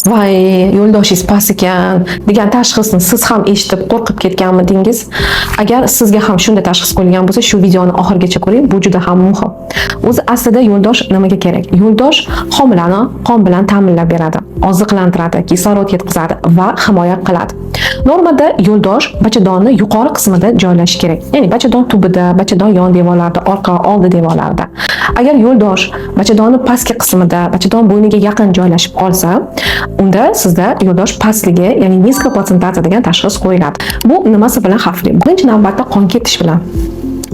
voy yo'ldoshingiz past ekan degan tashxisni siz ham eshitib qo'rqib ketganmidingiz? Agar sizga ham shunday tashxis qo'yilgan bo'lsa, shu videoni oxirigacha ko'ring, bu juda ham muhim. O'zi aslida yo'ldosh nimaga kerak? Yo'ldosh homilani qon bilan ta'minlab beradi, oziqlantiradi, kislorod yetkazadi va himoya qiladi. Normada yo'ldosh bachadonni yuqori qismida joylashishi kerak. Ya'ni bachadon tubida, bachadon yon devorlarida, orqa oldi devorlarida. Agar yo'ldosh bachadonni pastki qismida, bachadon bo'yniga yaqin joylashib qolsa, unda sizda yo'ldosh pastligi, ya'ni niska platsentatsiya degan tashxis qo'yiladi. Bu nimasi bilan xavfli? Birinchi navbatda qon ketish bilan.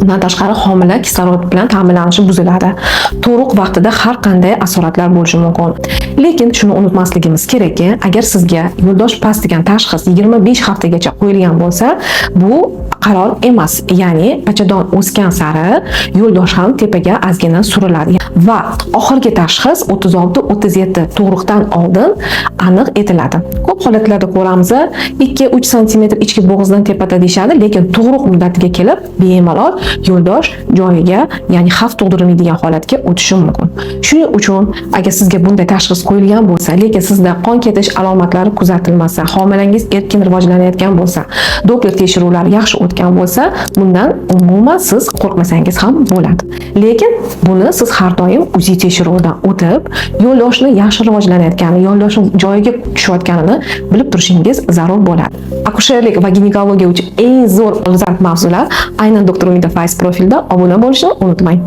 Undan tashqari homila kislorod bilan ta'minlanishi buziladi. Tug'ruq vaqtida har qanday asoratlar bo'lishi mumkin. Lekin shuni unutmasligimiz kerakki, agar sizga yo'ldosh past degan tashxis 25 haftagacha qo'yilgan bo'lsa, bu qaror emas. Ya'ni bachadon o'sgan sari yo'ldosh ham tepaga ozgina suriladi va oxirgi tashxis 36-37 tug'ruqdan oldin aniq etiladi. Ko'p holatlarda ko'ramiz, 2-3 sm ichki bo'g'izdan tepada deyshadi, lekin tug'ruq muddatiga kelib bemalol yo'ldosh joyiga, ya'ni xavf tug'dirmaydigan holatga o'tishi mumkin. Shuning uchun agar sizga bunday tashxis qo'yilgan bo'lsa, lekin sizda qon ketish alomatlari kuzatilmasa, homilangiz erkin rivojlanayotgan bo'lsa, Doppler tekshiruvlari yaxshi o'tgan bo'lsa, bundan umuman siz qo'rqmasangiz ham bo'ladi. Lekin buni siz har doim UZI tekshiruvidan o'tib, yo'ldoshni yaxshi rivojlanayotgani, yo'ldoshning joyiga tushayotganini bilib turishingiz zarur bo'ladi. Akusherlik va ginekologiya uchun eng zo'r dolzarb mavzular aynan doktor Umida Faiz profilida obuna bo'lishni unutmang.